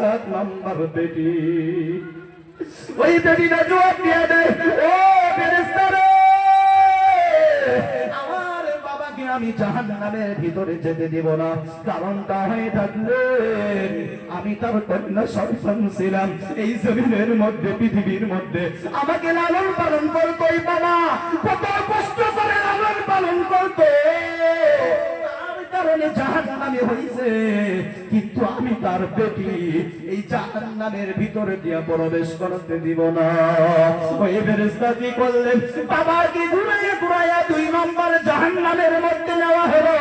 7 নম্বর বেটি। ওই বেটিটা জবাব দিয়ে দেয়, ও ফেরেশতারা, আমার বাবাকে আমি জাহান্নামের ভিতরে যেতে দেব না। কারণটা হয়ে থাকলে আমি তার কন্যা সন্তান ছিলাম। এই জমিনের মধ্যে, পৃথিবীর মধ্যে আমাকে লালন পালন করতো। ওই বাবা কত কষ্ট করে লালন পালন করতো, কারণে জাহান্নামে হইছে। কিন্তু আমি তার বেটি এই জাহান্নামের ভিতরে দিয়ে প্রবেশ করতে দিব না। ওই ফেরেশতা কি করলেন, বাবাকে ঘুরাইয়া ঘুরাইয়া 2 নম্বর জাহান্নামের মধ্যে নেওয়া হলো।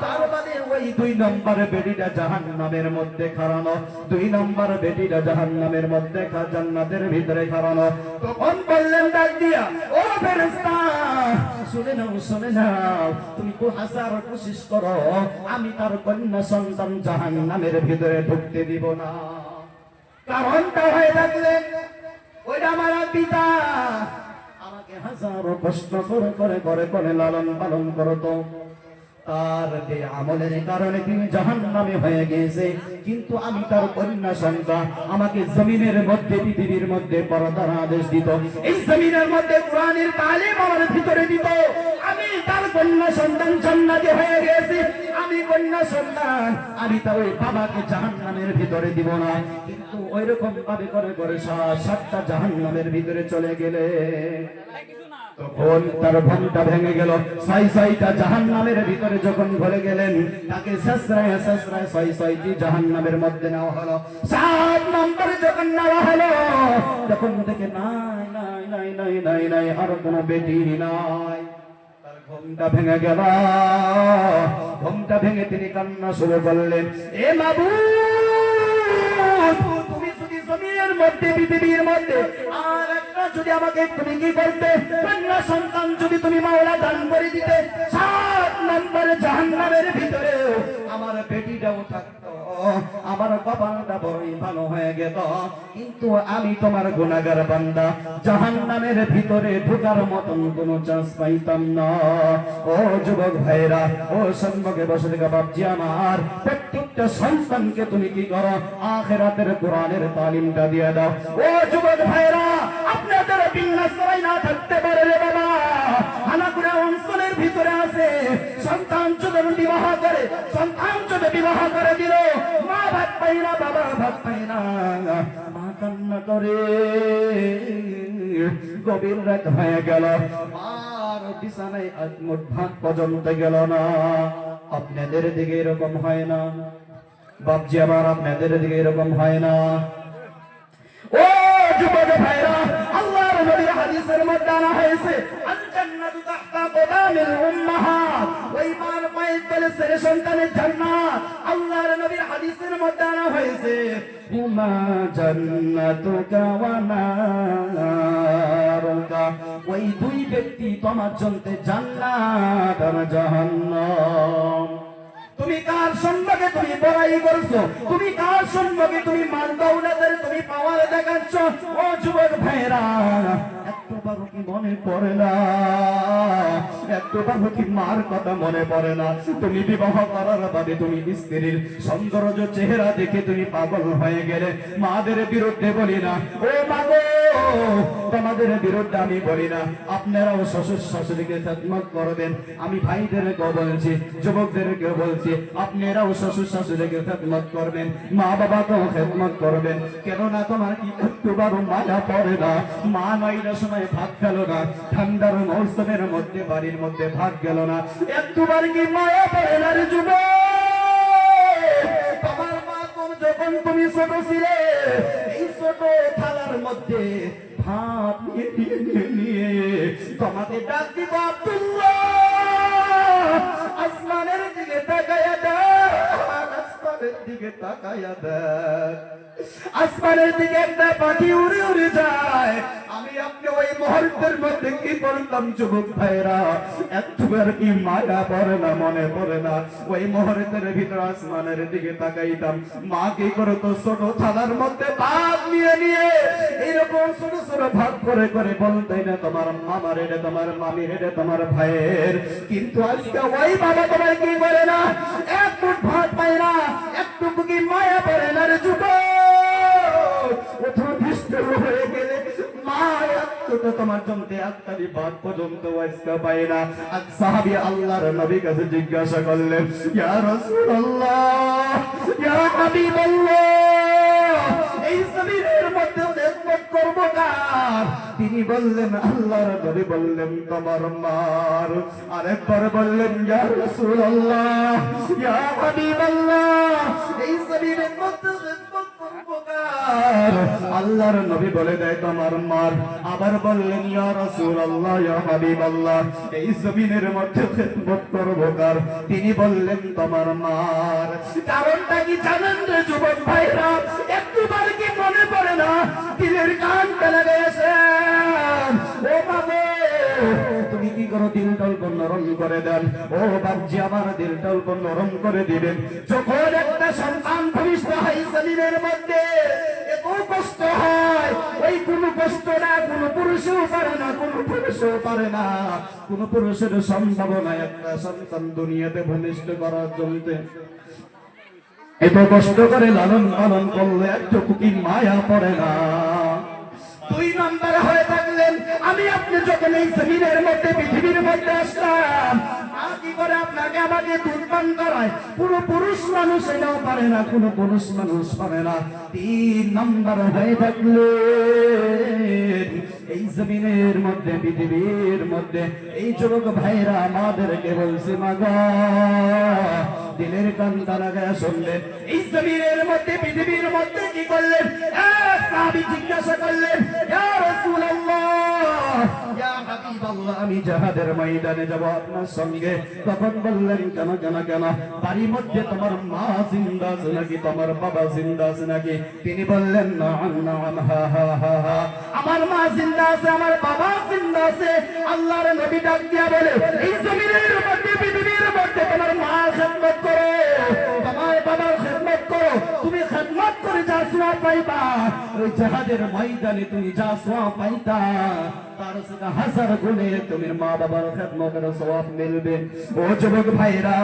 তার বাদে ওই 2 নম্বর বেটিটা জাহান্নামের মধ্যে খাড়ানো, 2 নম্বর বেটিটা জাহান্নামের মধ্যে জান্নাতের ভিতরে খাড়ানো। তখন বললেন ডাক দিয়া, ও ফেরেশতা, শুনে নাও, শুনে নাও, তুমি তো হাজার কোশিশ করো, আমি তার কন্যা সন্তান জাহান্নামের ভিতরে ঢুকতে দিব না। কারণটা হয়ে থাকলেন, ওইটা আমার পিতা আমাকে হাজারো কষ্ট করে করে করে করে লালন পালন করতো। তার যে আমলের কারণে তিনি জাহান্নামে হয়ে গেছে। কিন্তু আমি তার কন্যা সন্তান, আমাকে জমিনের মধ্যে, পৃথিবীর মধ্যে পর্দার আদেশ দিত, এই জমিনের মধ্যে কোরআনের তালিম আমার ভিতরে দিত। আমি তার কন্যা সন্তান জান্নাতে হয়ে গেছি। আমি কন্যা সন্তান, আমি তার ওই বাবাকে জাহান্নামের ভিতরে দিব না। কিন্তু ওই রকম ভাবে করে করে 7টা জাহান্নামের ভিতরে চলে গেলে তখন তার ঘুমটা ভেঙে গেল। 6টা জাহান্নামের ভিতরে যখন ঘরে গেলেন, তাকে সসরায় সসরায় 6টি জাহান্নামের মধ্যে নেওয়া হলো। 7 নম্বরে যখন নেওয়া হলো, তখন দেখে নাই নাই নাই নাই নাই নাই আর কোনো বেটি নাই। তার ঘুমটা ভেঙে গেল। ঘুমটা ভেঙে তিনি কান্না শুরু করলেন, এ মাবুদ, তুমি যদি জমিনের মধ্যে, পৃথিবীর মধ্যে আর একটা যদি আমাকে তুমি কি করতে, কন্যা সন্তান যদি তুমি মাওলা দান করে দিতে, 7 নম্বরে জাহান্নামের ভিতরে আমার বেটিটাও থাকতো, আমার কপালটা বড়ই ভালো হয়ে গেল। কিন্তু আমি তোমার গুনাহগার বান্দা, জাহান্নামের ভিতরে ঢোকার মতন কোনো চান্স পাইতাম না। ও যুবক ভাইরা, ও সম্মুখে বসে থাকা বাপজি আমার, প্রত্যেকটা সন্তানকে তুমি কি করো, আখিরাতের কোরআনের তালিমটা দিয়ে দাও। ও যুবক ভাইরা, আপনাদের বিন্যাস না থাকতে পারে রে বাবা, হানাকুড়া অঞ্চলের ভিতরে আছে, সন্তান যদি বিবাহ করে, সন্তান যদি বিবাহ করে দিল, মা ভাত পাই না, বাবা ভাত পাই না, মা কান্না করে, গভীর রাত হয়ে গেল, আর বিছানায় মুঠ ভাত পর্যন্ত গেল না। আপনাদের দিকে এরকম হয় না বাপজি আমার? আপনাদের দিকে এরকম হয় না? ও যুবক ভাইরা, আল্লাহর নবীর হাদিসের মধ্যে আনা হয়েছে, আল জান্নাতু তাহতা কদামিল উম্মাহাত, ওই মার পায়ের তলে ছেলে সন্তানের জান্নাত। আল্লাহর নবীর হাদিসের মধ্যে আনা হয়েছে, হুমা জান্নাতুকা ওয়া নারুকা, ওই 2 ব্যক্তি তোমার জন্য জান্নাত আর জাহান্নাম। তুমি কার সম্পর্কে তুমি বড়াই করছো? তুমি কার সম্পর্কে তুমি মাল দৌলতের তুমি পাওয়ার দেখাচ্ছ? ও যুবক ভাইরা, একবারও কি মনে পড়ে না? একবারও কি মার কথা মনে পড়ে না? তুমি বিবাহ করার বাদে তুমি স্ত্রীর সৌন্দর্য চেহারা দেখে তুমি পাগল হয়ে গেলে। মাদের বিরুদ্ধে বলি না, ও মাগো, তোমাদের বিরুদ্ধে আমি বলি না, আপনারাও শ্বশুর শাশুড়িকে খেদমত করবেন। আমি ভাইদেরকে বলছি, যুবকদেরকে বলছি, আপনারাও শ্বশুর শাশুড়িকে খেদমত করবেন, মা বাবাকেও খেদমত করবেন। কেননা তোমার কি একটুবারও মায়া পড়ে না? মা নাইলে সময় ভাত গেল না, ঠান্ডার মৌসুমের মধ্যে বাড়ির মধ্যে ভাত গেল না, একটুবার কি মায়া পড়ে না রে যুবক? তোমার মা যখন তুমি ছোট ছিলে, এই ছোট থালার মধ্যে ভাত নিয়ে তোমাকে ডাক দিব, আব্দুল্লাহ, আসমানের দিকে তাকায়া দেখ, আসমানের দিকে তাকায়া দেখ, আসমানের দিকে একটা পাখি উড়ে উড়ে যায়। আমি আপনি ওই মুহূর্তের মধ্যে কি বলতাম যুবক ভাইরা? একবার কি মায়া পড়ে না, মনে পড়ে না? ওই মুহূর্তের ভিতরে আসমানের দিকে তাকাইতাম, মা কি করতো, ছোট থালার মধ্যে ভাত নিয়ে নিয়ে এরকম ছোট ছোট ভাগ করে করে বলতেই না, তোমার মামার, এটা তোমার মামির, এটা তোমার ভাইয়ের। কিন্তু আজকে ওই বাবা তোমার কি করে না? এক মুঠ ভাত পায় না, একটুকু কি মায়া পড়ে না রে যুবক? পর্যন্ত তোমার জমতে আত্মারি বাদ পর্যন্ত ওয়াইসকা পায় না। আর সাহাবী আল্লাহর নবীর কাছে জিজ্ঞাসা করলেন, ইয়া রাসূলুল্লাহ, ইয়া হাবিবাল্লাহ, এই জমিনের মধ্যে খেদমত করব কার? তিনি বললেন, আল্লাহর নবী বললেন, তোমার মার। আরেকবার বললেন, ইয়া রাসূলুল্লাহ, ইয়া হাবিবাল্লাহ, এই জমিনের মধ্যে খেদমত করব কার? আল্লাহর নবী বলে দেয়, তোমার মার। আবার বললেন, ইয়া রাসূলুল্লাহ, ইয়া হাবিবাল্লাহ, এই জমিনের মধ্যে খেদমত করব কার? তিনি বললেন, তোমার মার। কারণটা কি জানেন রে যুবক ভাইরা? একটুবার কি মনে পড়ে না? দিলের কান ফেলে গেছেন। ও বাবা, তুমি কি করো? দিলটা অল্প নরম করে দেন। ও বাবজি, আমার দিলটা অল্প নরম করে দিবেন। যখন একটা সন্তান ভূমিষ্ঠ হয় জমিনের মধ্যে, এত কষ্ট হয়, ওই কোনো কষ্ট না কোনো পুরুষও পারে না, কোনো পুরুষও পারে না, কোনো পুরুষের সম্ভাবনা একটা সন্তান দুনিয়াতে ভূমিষ্ঠ করার জন্য। এত কষ্ট করে লালন পালন করলে একটু কি মায়া পড়ে না? দুই নম্বর হয়ে থাকলেন, আমি আপনি যখন এই জমিনের মধ্যে পৃথিবীর মধ্যে আসলাম, কি করে আপনাকে আমাকে দুধ পান করায়? কোনো পুরুষ মানুষ এটাও পারে না, কোনো পুরুষ মানুষ পারে না। তিন নম্বর হয়ে থাকলেন, এই জমিনের মধ্যে পৃথিবীর মধ্যে এই যুবক ভাইরা আমাদেরকে বলছে, মাগা দিলের কান্তা লাগায় শুনলেন, এই জমিনের মধ্যে পৃথিবীর মধ্যে কি করলেন? এক সাহাবী জিজ্ঞাসা করলেন, ইয়া রাসূলুল্লাহ, ইয়া হাবিবাল্লাহ, আমি জিহাদের ময়দানে যাব আপনার সঙ্গে। তখন বললেন, কেন কেন কেন? বাড়ির মধ্যে তোমার মা জিন্দা আছে নাকি তোমার বাবা জিন্দা আছে নাকি? তিনি বললেন, নাম নাম, হা হা হা হা, আমার মা জিন্দা আছে, আমার বাবা জিন্দা আছে। আল্লাহর নবী ডাক দিয়া বলে, এই জমিনের মধ্যে পৃথিবীর মধ্যে তোমার মা খেদমত করো, তোমার বাবার খেদমত করো। তুমি খেদমত করে যা সওয়াব পাইবা, ওই জিহাদের ময়দানে তুমি যা সওয়াব পাইতা, তার সাথে হাজার গুণে তুমি মা বাবার খেদমতের সওয়াব মিলবে। ও যুবক ভাইরা,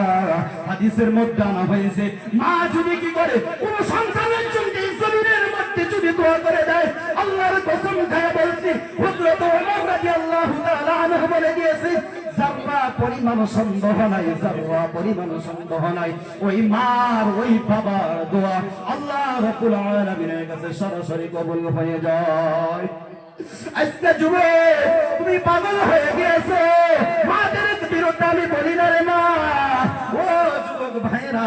হাদিসের মধ্যে আনা হয়েছে, মা যদি কি করে কোন সন্তানের জন্য এই জমিনের মধ্যে যদি দোয়া করে দেয়, আল্লাহর কসম খায় বলছি, হযরত ওমর রাদিয়াল্লাহু তাআলা আনহু বলে দিয়েছে, যারা পরিমাণ সন্দেহ নাই, যারা পরিমাণ সন্দেহ নাই, ওই মার ওই বাবার দোয়া আল্লাহ রাব্বুল আলামিনের কাছে সরাসরি কবুল হয়ে যায়। আজকে যুবক তুমি পাগল হয়ে গিয়েছো, মাদের বিরুদ্ধে আমি বলি না রে মা। ও যুবক ভাইরা,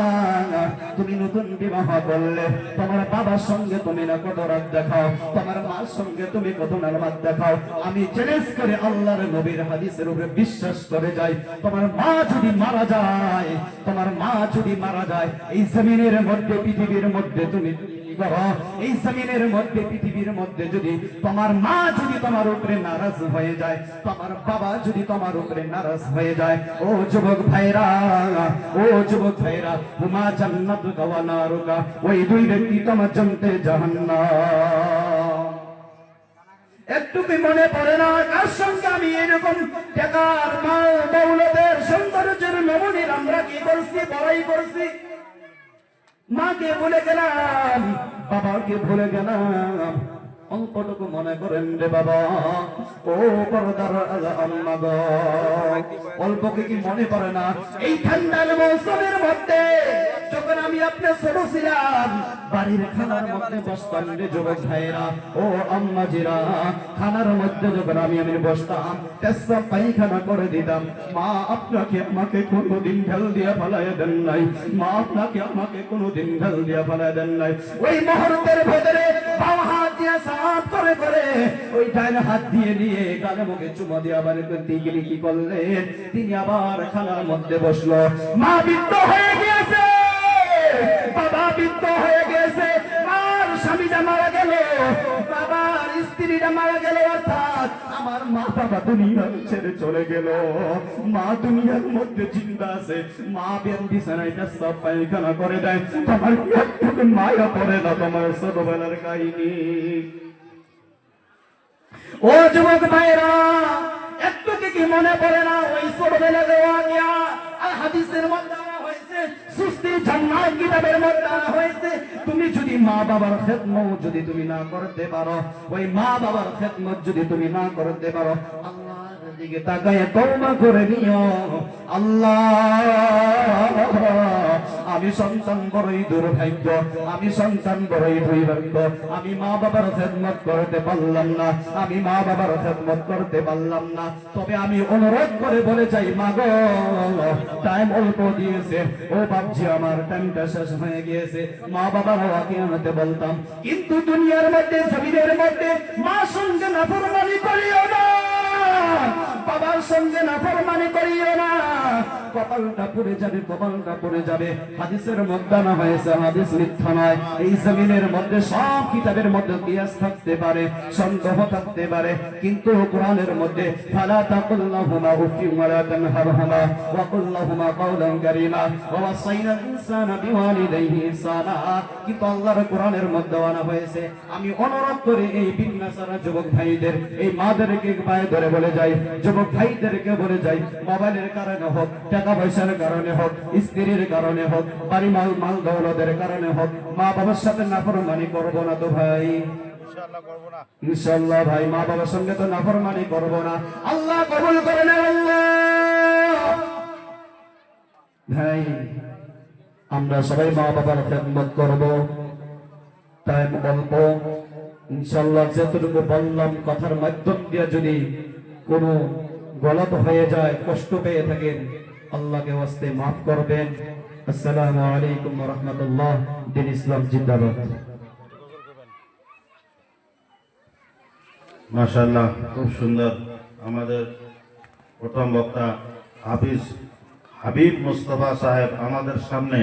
তুমি নতুন বিবাহ করলে, তোমার বাবার সঙ্গে তুমি না কত রাত দেখাও, তোমার মার সঙ্গে তুমি কত নামাজ দেখাও। আমি চ্যালেঞ্জ করে আল্লাহর নবীর হাদিসের উপরে বিশ্বাস করে যাই, তোমার মা যদি মারা যায়, তোমার মা যদি মারা যায়, এই জমিনের মধ্যে পৃথিবীর মধ্যে তুমি এই জমিনের মধ্যে পৃথিবীর মধ্যে যদি তোমার মা যদি তোমার উপরে নারাজ হয়ে যায়, তোমার বাবা যদি তোমার উপরে নারাজ হয়ে যায়, ও যুবক ভাইরা, ও যুবক ভাইরা, হুমা জান্নাতুকা ওয়া নারুকা, ওই দুই ব্যক্তি তোমার জান্নাতে জাহান্নাম। একটু কি মনে পড়ে না কার সঙ্গে আমি এরকম টাকার মাল দৌলতের সৌন্দর্যের নমুনির আমরা কি করছি, বড়াই করছি? মাকে ভুলে গেলাম, বাবাকে ভুলে গেলাম, অল্পটুকু মনে করেন রে বাবা। ও পর্দার আম্মা গো, অল্পকে কি মনে পড়ে না? এই ঠান্ডার মৌসুমের মধ্যে যখন আমি আপনি ছোট ছিলাম, বাড়ির খানার মধ্যে বসতাম রে যুবক ভাইরা, ও আম্মাজিরা, খানার মধ্যে যখন আমি বসতাম, পেশাব পায়খানা করে দিতাম, মা আপনাকে আমাকে কোনোদিন ঢেল দিয়ে ফেলায় দেন নাই, মা আপনাকে আমাকে কোনোদিন ঢেল দিয়ে ফেলায় দেন নাই। ওই মুহূর্তের ভেতরে বাম হাত দিয়ে সাফ করে করে ওই ডান হাত দিয়ে নিয়ে গালে মুখে চুমা দিয়ে আবার গিয়ে কি করলেন, তিনি আবার খানার মধ্যে বসলো। মা বৃদ্ধ হয়ে গিয়েছে, বাবা বৃদ্ধ হয়ে গেছে, আর স্বামীটা মারা গেল, বাবার স্ত্রীটা মারা গেল, অর্থাৎ আমার মা বাবা দুনিয়া ছেড়ে চলে গেল। মা দুনিয়ার মধ্যে জিন্দা আছে, মা বিছানায় পেশাব পায়খানা করে দেয়, তোমার একটুকু মায়া পড়ে না? তোমার ছোটবেলার কাহিনী। ও যুবক ভাইরা, একটু কি মনে পড়ে না ওই ছোটবেলা দেওয়া গিয়া? আর হাদিসের মধ্যে হয়েছে সুস্তি জান্নাত কিতাবের মধ্যে আনা হয়েছে, তুমি যদি মা বাবার খেদমত যদি তুমি না করতে পারো, ওই মা বাবার খেদমত যদি তুমি না করতে পারো, আল্লাহর দিকে তাকায় তওবা করে নিও, আল্লাহ আমি সন্তান বড়ই দুর্ভাগ্য, আমি সন্তান বড়ই দুর্ভাগ্য, আমি মা বাবার খেদমত করতে পারলাম না, আমি মা বাবার খেদমত করতে পারলাম না। তবে আমি অনুরোধ করে বলে যাই, মা গো টাইম অল্প দিয়েছে, ও বাপজি আমার টাইমটা শেষ হয়ে গিয়েছে, মা বাবার হওয়াকে আনতে বলতাম, কিন্তু দুনিয়ার মধ্যে জমিনের মধ্যে মা সঙ্গে নাফরমানি করিও না, বাবার সঙ্গে নাফরমানি করিও না, কপালটা পড়ে যাবে, কপালটা পড়ে যাবে। হাদিসের মধ্যে না হয়েছে, হাদিস মিথ্যা নয়। এই জমিনের মধ্যে সব কিতাবের মধ্যে কিয়াস থাকতে পারে, সন্দেহ থাকতে পারে, কিন্তু কোরআনের মধ্যে ফালা তাকুল লাহুমা উফিন ওয়া লা তানহারহুমা ওয়া কুল লাহুমা কাওলান কারীমা ওয়া ওয়াসাইনাল ইনসানা বিওয়ালিদাইহি ইহসানা। কিন্তু আল্লাহর কোরআনের মধ্যে আনা হয়েছে। আমি অনুরোধ করি এই বিন্যাসারা যুবক ভাইদের, এই মাদেরকে পায়ে ধরে বলে যাই, যুবক ভাইদেরকে বলে যাই, মোবাইলের কারণে হোক, টাকা পয়সার কারণে হোক, স্ত্রীর কারণে হোক, বাড়ি মাল দৌলতের কারণে হোক, মা বাবার সাথে নাফরমানি করবো না তো ভাই, ইনশাআল্লাহ ভাই, মা বাবার সঙ্গে তো নাফরমানি করবো না। আল্লাহ কবুল করে নেন আল্লাহ। ভাই আমরা সবাই মা বাবার খেদমত করব, টাইম অল্প, ইনশাআল্লাহ যতটুকু বললাম কথার মাধ্যম দিয়ে যদি কোনো গলত হয়ে যায়, কষ্ট পেয়ে থাকেন, আল্লাহকে ওয়াস্তে মাফ করবেন। আসসালামু আলাইকুম ওয়া রাহমাতুল্লাহ। দিন ইসলাম জিন্দাবাদ। মাশাআল্লাহ, খুব সুন্দর। আমাদের প্রথম বক্তা হাবিব মুস্তাফা সাহেব আমাদের সামনে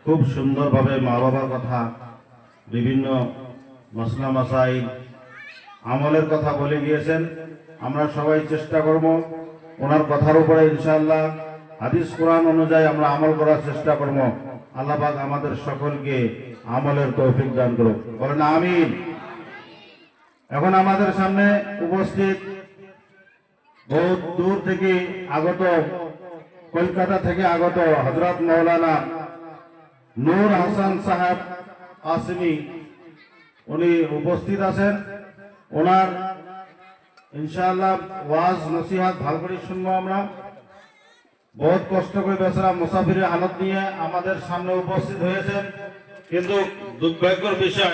খুব সুন্দরভাবে মা বাবার কথা, বিভিন্ন মসলা মাসাইল, আমলের কথা বলে গিয়েছেন। আমরা সবাই চেষ্টা করব ওনার কথার উপরে ইনশাআল্লাহ হাদিস কোরআন অনুযায়ী আমরা আমল করার চেষ্টা করব। আল্লাহ পাক আমাদের সকলকে আমলের তৌফিক দান করুন, বলেন আমিন। এখন আমাদের সামনে উপস্থিত বহুত দূর থেকে আগত, কলকাতা থেকে আগত হযরত মাওলানা নূর হাসান সাহেব আসমি, উনি উপস্থিত আছেন। ওনার ইনশাআল্লাহ ওয়াজ নসিহত ভালো করে শুনবো আমরা। বহুত কষ্ট করে বেচারা মুসাফিরের হালত নিয়ে আমাদের সামনে উপস্থিত হয়েছেন, কিন্তু দুর্ভাগ্যের বিষয়